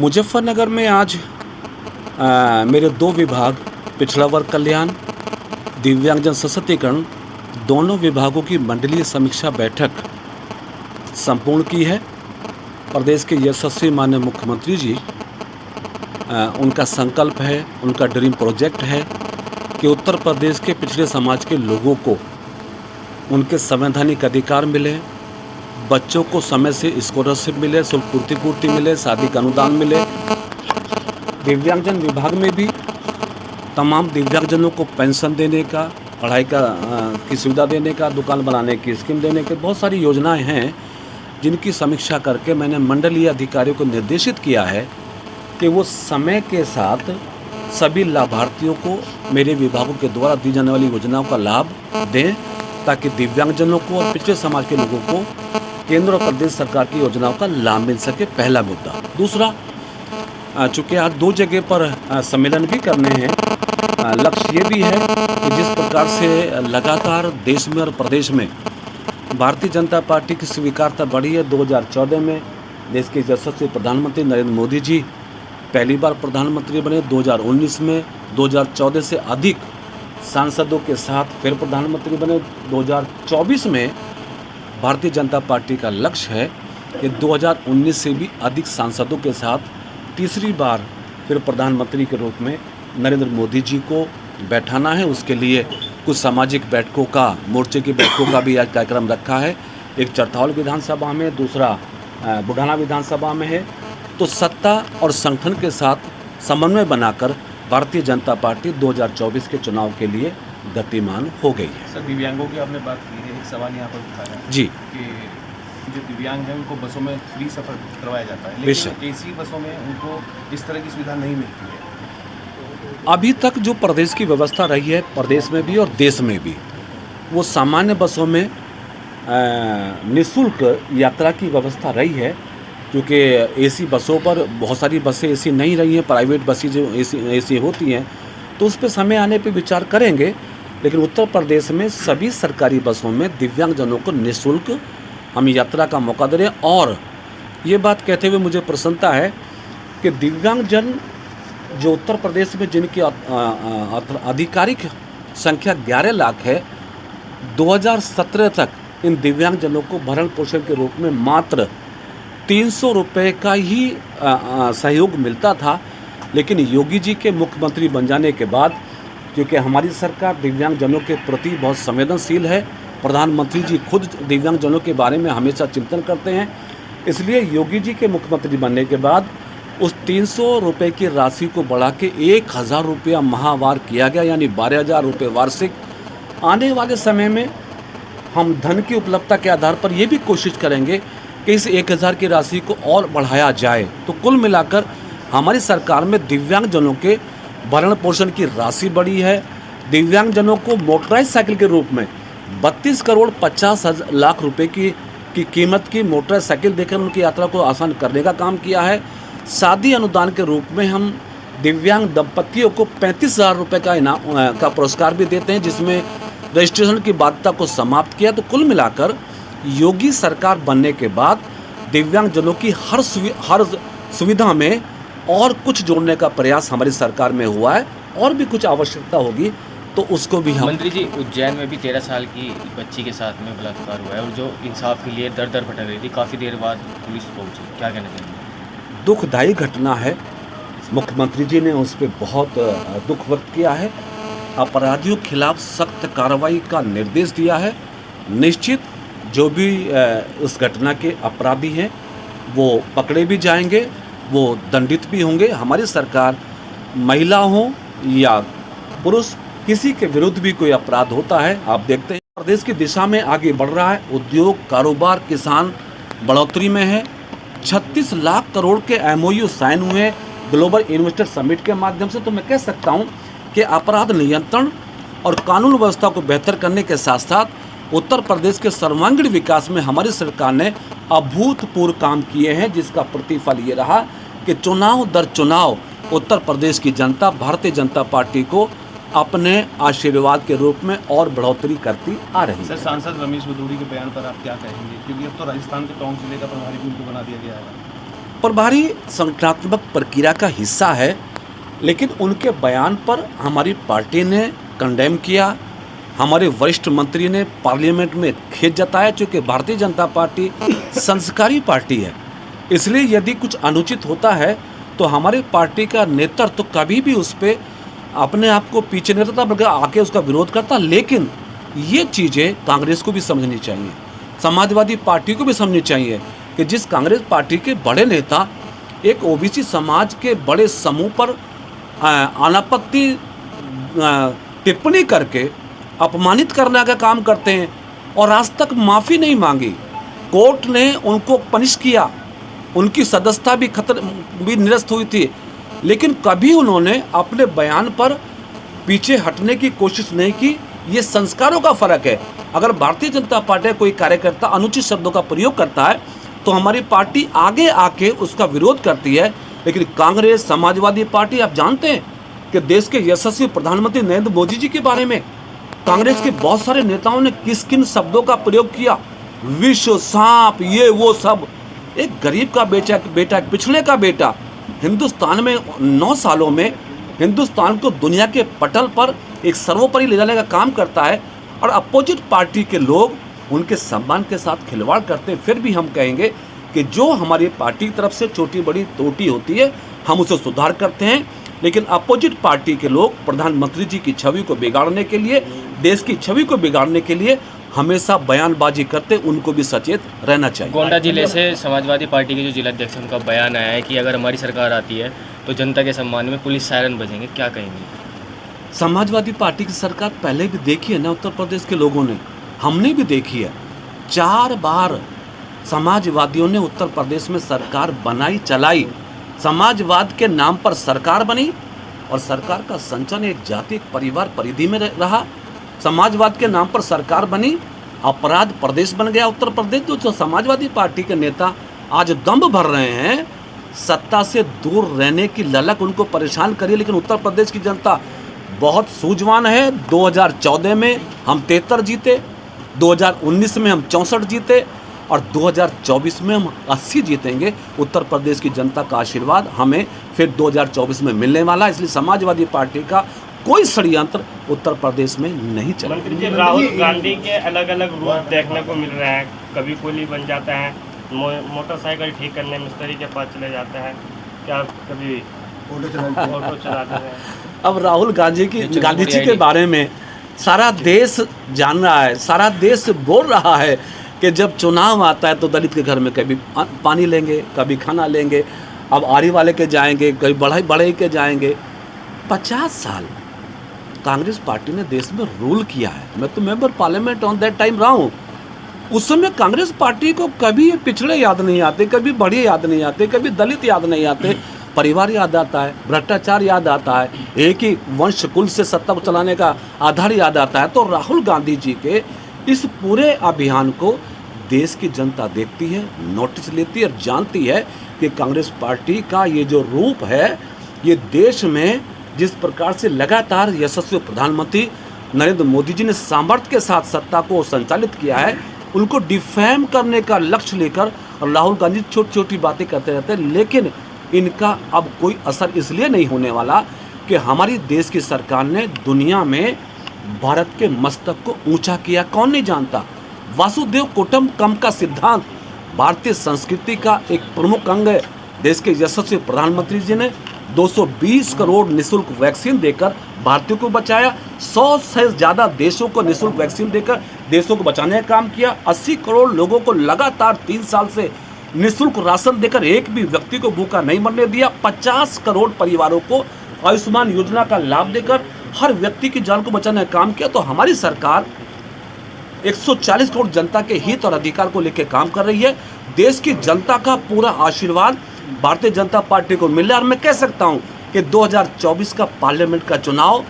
मुजफ्फरनगर में आज मेरे दो विभाग पिछड़ा वर्ग कल्याण, दिव्यांगजन सशक्तिकरण, दोनों विभागों की मंडलीय समीक्षा बैठक संपूर्ण की है। प्रदेश के यशस्वी माननीय मुख्यमंत्री जी, उनका संकल्प है, उनका ड्रीम प्रोजेक्ट है कि उत्तर प्रदेश के पिछड़े समाज के लोगों को उनके संवैधानिक अधिकार मिले, बच्चों को समय से स्कॉलरशिप मिले, शुल्क पूर्ति मिले, शादी का अनुदान मिले। दिव्यांगजन विभाग में भी तमाम दिव्यांगजनों को पेंशन देने का, पढ़ाई की सुविधा देने का, दुकान बनाने की स्कीम देने के बहुत सारी योजनाएं हैं, जिनकी समीक्षा करके मैंने मंडलीय अधिकारियों को निर्देशित किया है कि वो समय के साथ सभी लाभार्थियों को मेरे विभागों के द्वारा दी जाने वाली योजनाओं का लाभ दें, ताकि दिव्यांगजनों को और पिछड़े समाज के लोगों को केंद्र और प्रदेश सरकार की योजनाओं का लाभ मिल सके, पहला मुद्दा। दूसरा, चूँकि आज दो जगह पर सम्मेलन भी करने हैं, लक्ष्य ये भी है कि जिस प्रकार से लगातार देश में और प्रदेश में भारतीय जनता पार्टी की स्वीकार्यता बढ़ी है, 2014 में देश के यशस्वी प्रधानमंत्री नरेंद्र मोदी जी पहली बार प्रधानमंत्री बने, 2019 में 2014 से अधिक सांसदों के साथ फिर प्रधानमंत्री बने, 2024 में भारतीय जनता पार्टी का लक्ष्य है कि 2019 से भी अधिक सांसदों के साथ तीसरी बार फिर प्रधानमंत्री के रूप में नरेंद्र मोदी जी को बैठाना है। उसके लिए कुछ सामाजिक बैठकों का, मोर्चे की बैठकों का भी आज कार्यक्रम रखा है। एक चरथौल विधानसभा में, दूसरा बुढ़ाना विधानसभा में है। तो सत्ता और संगठन के साथ समन्वय बनाकर भारतीय जनता पार्टी 2024 के चुनाव के लिए गतिमान हो गई है। सर, दिव्यांगों की आपने बात की है, एक सवाल यहाँ पर उठाया जी कि जो दिव्यांग हैं उनको बसों में फ्री सफ़र करवाया जाता है, लेकिन एसी बसों में उनको इस तरह की सुविधा नहीं मिलती है। अभी तक जो प्रदेश की व्यवस्था रही है, प्रदेश में भी और देश में भी, वो सामान्य बसों में निःशुल्क यात्रा की व्यवस्था रही है। क्योंकि एसी बसों पर बहुत सारी बसें एसी नहीं रही हैं, प्राइवेट बसें जो एसी होती हैं, तो उस पर समय आने पे विचार करेंगे। लेकिन उत्तर प्रदेश में सभी सरकारी बसों में दिव्यांगजनों को निःशुल्क हम यात्रा का मौका दे रहे हैं। और ये बात कहते हुए मुझे प्रसन्नता है कि दिव्यांगजन जो उत्तर प्रदेश में जिनकी आधिकारिक संख्या 11 लाख है, 2017 तक इन दिव्यांगजनों को भरण पोषण के रूप में मात्र 300 रुपये का ही सहयोग मिलता था। लेकिन योगी जी के मुख्यमंत्री बन जाने के बाद, क्योंकि हमारी सरकार दिव्यांगजनों के प्रति बहुत संवेदनशील है, प्रधानमंत्री जी खुद दिव्यांगजनों के बारे में हमेशा चिंतन करते हैं, इसलिए योगी जी के मुख्यमंत्री बनने के बाद उस 300 रुपये की राशि को बढ़ा के 1000 रुपया माहवार किया गया, यानी 12,000 रुपये वार्षिक। आने वाले समय में हम धन की उपलब्धता के आधार पर ये भी कोशिश करेंगे कि इस 1000 की राशि को और बढ़ाया जाए। तो कुल मिलाकर हमारी सरकार में दिव्यांगजनों के भरण पोषण की राशि बढ़ी है। दिव्यांगजनों को मोटराइज साइकिल के रूप में 32 करोड़ 50 लाख रुपए की कीमत की मोटराइज साइकिल देकर उनकी यात्रा को आसान करने का काम किया है। शादी अनुदान के रूप में हम दिव्यांग दंपतियों को 35,000 रुपये का पुरस्कार भी देते हैं, जिसमें रजिस्ट्रेशन की बाध्यता को समाप्त किया। तो कुल मिलाकर योगी सरकार बनने के बाद दिव्यांगजनों की हर सुविधा में और कुछ जोड़ने का प्रयास हमारी सरकार में हुआ है। और भी कुछ आवश्यकता होगी तो उसको भी हम। मंत्री जी, उज्जैन में भी 13 साल की बच्ची के साथ में बलात्कार हुआ है और जो इंसाफ के लिए दर दर भटक रही थी, काफ़ी देर बाद पुलिस पहुंची, क्या कहना चाहिए? दुखदायी घटना है। मुख्यमंत्री जी ने उस पर बहुत दुख व्यक्त किया है, अपराधियों के खिलाफ सख्त कार्रवाई का निर्देश दिया है। निश्चित जो भी उस घटना के अपराधी हैं वो पकड़े भी जाएंगे, वो दंडित भी होंगे। हमारी सरकार महिला हो या पुरुष, किसी के विरुद्ध भी कोई अपराध होता है, आप देखते हैं प्रदेश की दिशा में आगे बढ़ रहा है। उद्योग, कारोबार, किसान बढ़ोतरी में है। 36 लाख करोड़ के MOU साइन हुए ग्लोबल इन्वेस्टर समिट के माध्यम से। तो मैं कह सकता हूँ कि अपराध नियंत्रण और कानून व्यवस्था को बेहतर करने के साथ साथ उत्तर प्रदेश के सर्वांगीण विकास में हमारी सरकार ने अभूतपूर्व काम किए हैं, जिसका प्रतिफल ये रहा कि चुनाव दर चुनाव उत्तर प्रदेश की जनता भारतीय जनता पार्टी को अपने आशीर्वाद के रूप में और बढ़ोतरी करती आ रही है। सर, सांसद रमेश भदौड़ी के बयान पर आप क्या कहेंगे, क्योंकि अब तो राजस्थान के टोंक जिले का प्रभारी भी उनको बना दिया गया है? प्रभारी संगठनात्मक प्रक्रिया का हिस्सा है, लेकिन उनके बयान पर हमारी पार्टी ने कंडेम किया। हमारे वरिष्ठ मंत्री ने पार्लियामेंट में खेद जताया, क्योंकि भारतीय जनता पार्टी संस्कारी पार्टी है, इसलिए यदि कुछ अनुचित होता है तो हमारी पार्टी का नेतृत्व तो कभी भी उस पर अपने आप को पीछे नहीं रहता, बल्कि आके उसका विरोध करता। लेकिन ये चीज़ें कांग्रेस को भी समझनी चाहिए, समाजवादी पार्टी को भी समझनी चाहिए कि जिस कांग्रेस पार्टी के बड़े नेता एक ओबीसी समाज के बड़े समूह पर अनापत्ति टिप्पणी करके अपमानित करने का काम करते हैं और आज तक माफ़ी नहीं मांगी, कोर्ट ने उनको पनिश किया, उनकी सदस्यता भी निरस्त हुई थी, लेकिन कभी उन्होंने अपने बयान पर पीछे हटने की कोशिश नहीं की। ये संस्कारों का फर्क है। अगर भारतीय जनता पार्टी कोई कार्यकर्ता अनुचित शब्दों का प्रयोग करता है तो हमारी पार्टी आगे आके उसका विरोध करती है, लेकिन कांग्रेस, समाजवादी पार्टी, आप जानते हैं कि देश के यशस्वी प्रधानमंत्री नरेंद्र मोदी जी के बारे में कांग्रेस के बहुत सारे नेताओं ने किस किन शब्दों का प्रयोग किया, विश्व सांप, ये वो सब। एक गरीब का बेटा, एक पिछड़े का बेटा हिंदुस्तान में 9 सालों में हिंदुस्तान को दुनिया के पटल पर एक सर्वोपरि ले जाने का काम करता है, और अपोजिट पार्टी के लोग उनके सम्मान के साथ खिलवाड़ करते हैं। फिर भी हम कहेंगे कि जो हमारी पार्टी की तरफ से छोटी बड़ी त्रुटि होती है हम उसे सुधार करते हैं, लेकिन अपोजिट पार्टी के लोग प्रधानमंत्री जी की छवि को बिगाड़ने के लिए, देश की छवि को बिगाड़ने के लिए हमेशा बयानबाजी करते, उनको भी सचेत रहना चाहिए। गोंडा जिले से समाजवादी पार्टी के जो जिलाध्यक्ष हैं, उनका बयान आया है कि अगर हमारी सरकार आती है तो जनता के सम्मान में पुलिस सायरन बजेंगे, क्या कहेंगे? समाजवादी पार्टी की सरकार पहले भी देखी है ना, उत्तर प्रदेश के लोगों ने, हमने भी देखी है। 4 बार समाजवादियों ने उत्तर प्रदेश में सरकार बनाई, चलाई। समाजवाद के नाम पर सरकार बनी और सरकार का संचालन एक जाति, एक परिवार परिधि में रहा। समाजवाद के नाम पर सरकार बनी, अपराध प्रदेश बन गया उत्तर प्रदेश। तो जो समाजवादी पार्टी के नेता आज दम भर रहे हैं, सत्ता से दूर रहने की ललक उनको परेशान करिए, लेकिन उत्तर प्रदेश की जनता बहुत सूझवान है। 2014 में हम 73 जीते, 2019 में हम 64 जीते और 2024 में हम 80 जीतेंगे। उत्तर प्रदेश की जनता का आशीर्वाद हमें फिर 2024 में मिलने वाला है, इसलिए समाजवादी पार्टी का कोई षड्यंत्र उत्तर प्रदेश में नहीं चला। मंत्री जी, राहुल गांधी के अलग अलग रूप देखने को मिल रहे हैं। कभी कुली बन जाता है, मोटरसाइकिल ठीक करने मिस्त्री के पास चले जाते हैं, क्या कभी ऑटो चलाते हैं। अब राहुल गांधी जी के बारे में सारा देश जान रहा है, सारा देश बोल रहा है कि जब चुनाव आता है तो दलित के घर में कभी पानी लेंगे, कभी खाना लेंगे, अब आरी वाले के जाएंगे, कभी बढ़ई के जाएंगे। 50 साल कांग्रेस पार्टी ने देश में रूल किया है। मैं तो member parliament on that time रहा हूँ। उस समय कांग्रेस पार्टी को कभी पिछड़े याद नहीं आते, कभी बड़े याद नहीं आते, कभी दलित याद नहीं आते, परिवार याद आता है, भ्रष्टाचार याद आता है, एक ही वंश कुल से सत्ता को चलाने का आधार याद आता है। तो राहुल गांधी जी के इस पूरे अभियान को देश की जनता देखती है, नोटिस लेती है और जानती है कि कांग्रेस पार्टी का ये जो रूप है, ये देश में जिस प्रकार से लगातार यशस्वी प्रधानमंत्री नरेंद्र मोदी जी ने सामर्थ्य के साथ सत्ता को संचालित किया है, उनको डिफेम करने का लक्ष्य लेकर और राहुल गांधी छोटी छोटी बातें करते रहते हैं, लेकिन इनका अब कोई असर इसलिए नहीं होने वाला कि हमारी देश की सरकार ने दुनिया में भारत के मस्तक को ऊंचा किया। कौन नहीं जानता, वासुदेव कुटुंबकम का सिद्धांत भारतीय संस्कृति का एक प्रमुख अंग है। देश के यशस्वी प्रधानमंत्री जी ने 220 करोड़ निःशुल्क वैक्सीन देकर भारतीयों को बचाया। 100 से ज़्यादा देशों को निःशुल्क वैक्सीन देकर देशों को बचाने का काम किया। 80 करोड़ लोगों को लगातार 3 साल से निःशुल्क राशन देकर एक भी व्यक्ति को भूखा नहीं मरने दिया। 50 करोड़ परिवारों को आयुष्मान योजना का लाभ देकर हर व्यक्ति की जान को बचाने का काम किया। तो हमारी सरकार 140 करोड़ जनता के हित और अधिकार को लेकर काम कर रही है। देश की जनता का पूरा आशीर्वाद भारतीय जनता पार्टी को मिल रहा है। और मैं कह सकता हूं कि 2024 का पार्लियामेंट का चुनाव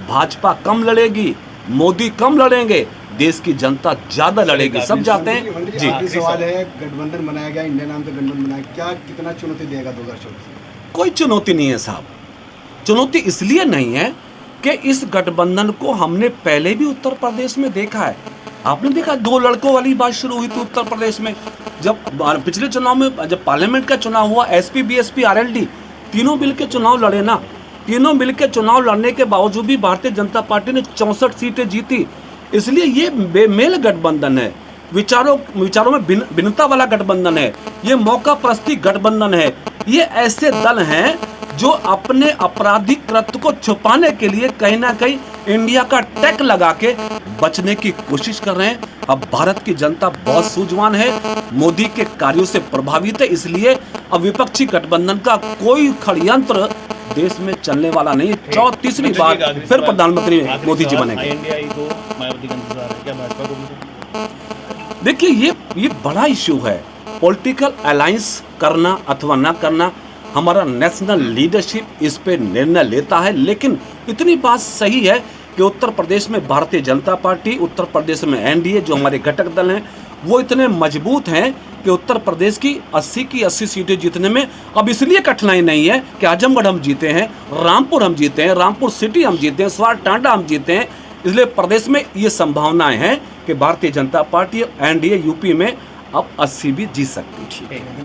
भाजपा कम लड़ेगी, मोदी कम लड़ेंगे, देश की जनता ज्यादा लड़ेगी। सब जाते हैं जी। सवाल है, गठबंधन बनाया गया, इंडिया नाम से गठबंधन बनाया, क्या कितना चुनौती देगा 2024? कोई चुनौती नहीं है साहब। चुनौती इसलिए नहीं है कि इस गठबंधन को हमने पहले भी उत्तर प्रदेश में देखा है। आपने देखा 2 लड़कों वाली बात शुरू हुई थी उत्तर प्रदेश में, जब पिछले चुनाव में जब पार्लियामेंट का चुनाव हुआ, एसपी, बीएसपी, आरएलडी तीनों मिल के चुनाव लड़े ना। तीनों मिल के चुनाव लड़ने के बावजूद भी भारतीय जनता पार्टी ने 64 सीटें जीती। इसलिए ये बेमेल गठबंधन है, विचारों में भिन्नता वाला गठबंधन है, ये मौका परस्ती गठबंधन है। ये ऐसे दल हैं जो अपने आपराधिक कृत्य को छुपाने के लिए कहीं ना कहीं इंडिया का टैग लगा के बचने की कोशिश कर रहे हैं। अब भारत की जनता बहुत सूझवान है, मोदी के कार्यों से प्रभावित है, इसलिए अब विपक्षी गठबंधन का कोई षड्यंत्र देश में चलने वाला नहीं है। तीसरी बार फिर प्रधानमंत्री मोदी जी बनेंगे। देखिए ये बड़ा इश्यू है, पॉलिटिकल अलायंस करना अथवा ना करना, हमारा नेशनल लीडरशिप इस पे निर्णय लेता है। लेकिन इतनी बात सही है कि उत्तर प्रदेश में भारतीय जनता पार्टी, उत्तर प्रदेश में एनडीए जो हमारे घटक दल हैं वो इतने मजबूत हैं कि उत्तर प्रदेश की 80 की 80 सीटें जीतने में अब इसलिए कठिनाई नहीं है कि आजमगढ़ हम जीते हैं, रामपुर हम जीते हैं, रामपुर सिटी हम जीते हैं, स्वार टांडा हम जीते हैं। इसलिए प्रदेश में ये संभावनाएं हैं कि Bharatiya Janata party NDA UP में अब 80 भी जीत सकती है।